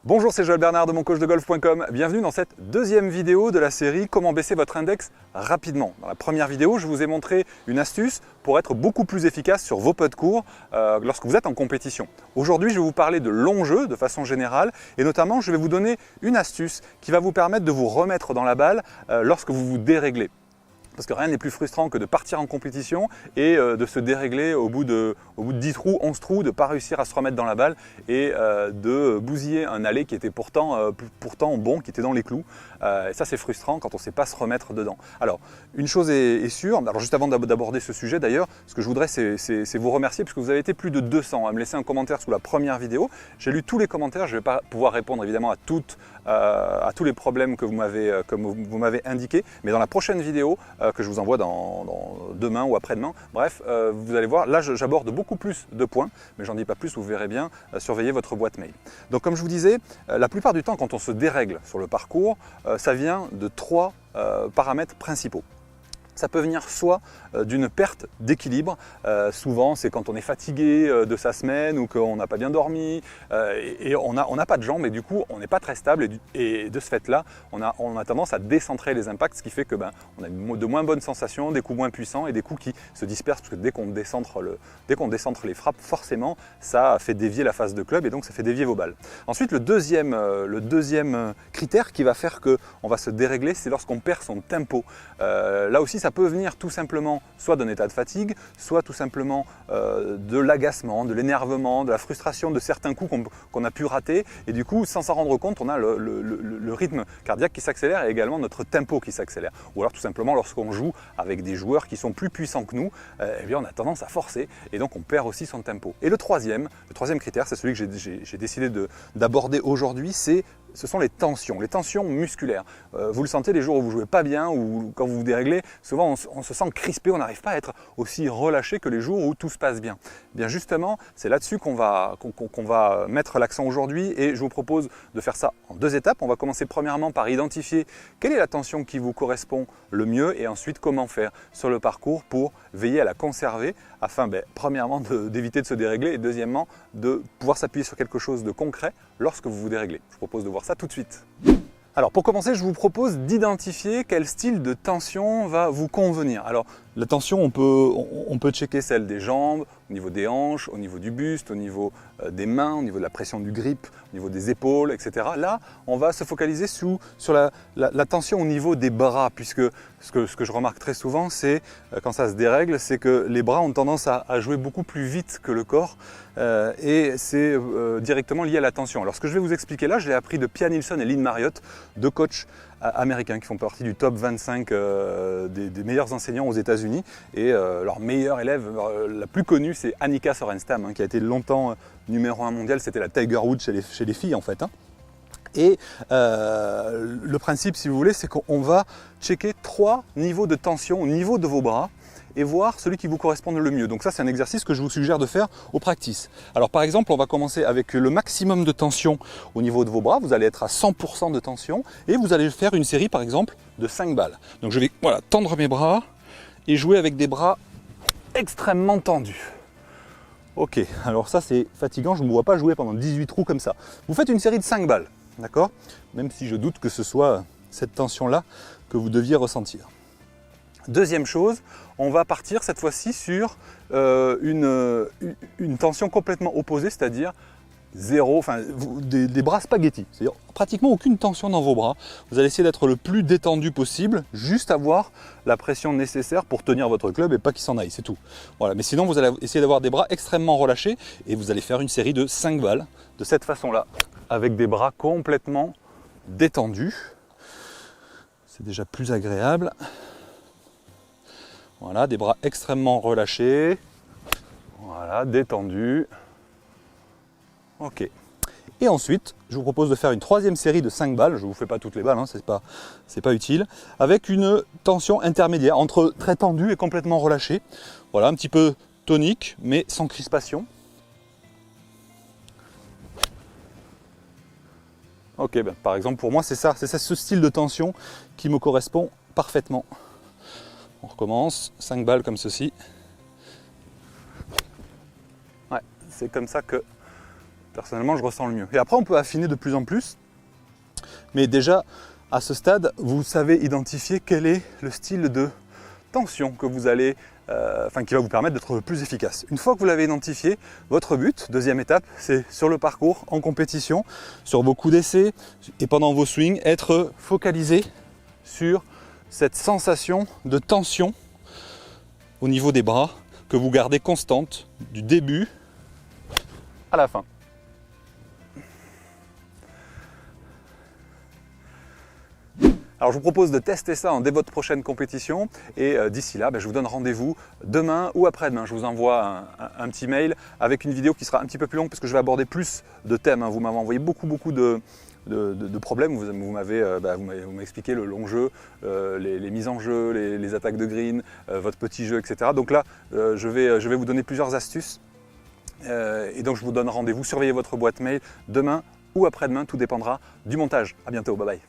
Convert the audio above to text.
Bonjour, c'est Joël Bernard de moncoachdegolf.com. Bienvenue dans cette deuxième vidéo de la série Comment baisser votre index rapidement. Dans la première vidéo, je vous ai montré une astuce pour être beaucoup plus efficace sur vos putts courts lorsque vous êtes en compétition. Aujourd'hui, je vais vous parler de longs jeux de façon générale et notamment, je vais vous donner une astuce qui va vous permettre de vous remettre dans la balle lorsque vous vous déréglez. Parce que rien n'est plus frustrant que de partir en compétition et de se dérégler au bout de 10 trous, 11 trous, de ne pas réussir à se remettre dans la balle et de bousiller un aller qui était pourtant bon, qui était dans les clous. Et ça, c'est frustrant quand on ne sait pas se remettre dedans. Alors, une chose est sûre, alors juste avant d'aborder ce sujet d'ailleurs, ce que je voudrais, c'est vous remercier parce que vous avez été plus de 200 à me laisser un commentaire sous la première vidéo. J'ai lu tous les commentaires, je ne vais pas pouvoir répondre évidemment à tous les problèmes que vous m'avez indiqués, mais dans la prochaine vidéo que je vous envoie dans demain ou après-demain, bref, vous allez voir, là j'aborde beaucoup plus de points, mais j'en dis pas plus, vous verrez bien, surveillez votre boîte mail. Donc comme je vous disais, la plupart du temps quand on se dérègle sur le parcours, ça vient de trois paramètres principaux. Ça peut venir soit d'une perte d'équilibre, souvent c'est quand on est fatigué de sa semaine ou qu'on n'a pas bien dormi et on n'a pas de jambes et du coup on n'est pas très stable et de ce fait-là on a tendance à décentrer les impacts, ce qui fait que on a de moins bonnes sensations, des coups moins puissants et des coups qui se dispersent parce que dès qu'on décentre les frappes, forcément ça fait dévier la phase de club et donc ça fait dévier vos balles. Ensuite le deuxième critère qui va faire qu'on va se dérégler, c'est lorsqu'on perd son tempo. Là aussi ça peut venir tout simplement soit d'un état de fatigue, soit tout simplement de l'agacement, de l'énervement, de la frustration de certains coups qu'on a pu rater et du coup sans s'en rendre compte on a le rythme cardiaque qui s'accélère et également notre tempo qui s'accélère. Ou alors tout simplement lorsqu'on joue avec des joueurs qui sont plus puissants que nous, eh bien on a tendance à forcer et donc on perd aussi son tempo. Et le troisième critère, c'est celui que j'ai décidé d'aborder aujourd'hui, ce sont les tensions musculaires. Vous le sentez les jours où vous ne jouez pas bien ou quand vous vous déréglez, souvent on se sent crispé, on n'arrive pas à être aussi relâché que les jours où tout se passe bien. Bien justement, c'est là-dessus qu'on va mettre l'accent aujourd'hui et je vous propose de faire ça en deux étapes. On va commencer premièrement par identifier quelle est la tension qui vous correspond le mieux et ensuite comment faire sur le parcours pour veiller à la conserver afin premièrement d'éviter de se dérégler et deuxièmement de pouvoir s'appuyer sur quelque chose de concret lorsque vous vous déréglez. Je vous propose de voir ça tout de suite. Alors pour commencer, je vous propose d'identifier quel style de tension va vous convenir. Alors la tension, on peut checker celle des jambes, au niveau des hanches, au niveau du buste, au niveau des mains, au niveau de la pression du grip, au niveau des épaules, etc. Là, on va se focaliser sur la tension au niveau des bras, puisque ce que je remarque très souvent, c'est quand ça se dérègle, c'est que les bras ont tendance à jouer beaucoup plus vite que le corps et c'est directement lié à la tension. Alors ce que je vais vous expliquer là, je l'ai appris de Pia Nilsson et Lynn Marriott, deux coachs américains qui font partie du top 25 des meilleurs enseignants aux États-Unis et leur meilleure élève, la plus connue, c'est Annika Sorenstam, qui a été longtemps numéro 1 mondial, c'était la Tiger Woods chez les filles en fait. Et le principe, si vous voulez, c'est qu'on va checker 3 niveaux de tension au niveau de vos bras et voir celui qui vous correspond le mieux. Donc ça, c'est un exercice que je vous suggère de faire au practice. Alors par exemple, on va commencer avec le maximum de tension au niveau de vos bras. Vous allez être à 100% de tension et vous allez faire une série par exemple de 5 balles. Donc je vais tendre mes bras et jouer avec des bras extrêmement tendus. Ok, alors ça c'est fatigant, je ne me vois pas jouer pendant 18 trous comme ça. Vous faites une série de 5 balles, d'accord? Même si je doute que ce soit cette tension-là que vous deviez ressentir. Deuxième chose, on va partir cette fois-ci sur une tension complètement opposée, c'est-à-dire zéro, des bras spaghettis, c'est-à-dire pratiquement aucune tension dans vos bras. Vous allez essayer d'être le plus détendu possible, juste avoir la pression nécessaire pour tenir votre club et pas qu'il s'en aille, c'est tout. Voilà. Mais sinon, vous allez essayer d'avoir des bras extrêmement relâchés et vous allez faire une série de 5 balles de cette façon-là, avec des bras complètement détendus. C'est déjà plus agréable. Voilà, des bras extrêmement relâchés. Voilà, détendus. Ok. Et ensuite, je vous propose de faire une troisième série de 5 balles. Je ne vous fais pas toutes les balles, c'est pas utile. Avec une tension intermédiaire entre très tendu et complètement relâché. Voilà, un petit peu tonique, mais sans crispation. Ok, par exemple, pour moi, c'est ce style de tension qui me correspond parfaitement. On recommence, 5 balles comme ceci. Ouais, c'est comme ça que personnellement, je ressens le mieux. Et après, on peut affiner de plus en plus. Mais déjà, à ce stade, vous savez identifier quel est le style de tension que vous allez, qui va vous permettre d'être plus efficace. Une fois que vous l'avez identifié, votre but, deuxième étape, c'est sur le parcours, en compétition, sur vos coups d'essai et pendant vos swings, être focalisé sur cette sensation de tension au niveau des bras que vous gardez constante du début à la fin. Alors je vous propose de tester ça dès votre prochaine compétition et d'ici là, je vous donne rendez-vous demain ou après-demain. Je vous envoie un petit mail avec une vidéo qui sera un petit peu plus longue parce que je vais aborder plus de thèmes. Vous m'avez envoyé beaucoup de problèmes. Vous m'avez expliqué le long jeu, les mises en jeu, les attaques de green, votre petit jeu, etc. Donc là, je vais vous donner plusieurs astuces et donc je vous donne rendez-vous. Surveillez votre boîte mail demain ou après-demain, tout dépendra du montage. À bientôt, bye bye.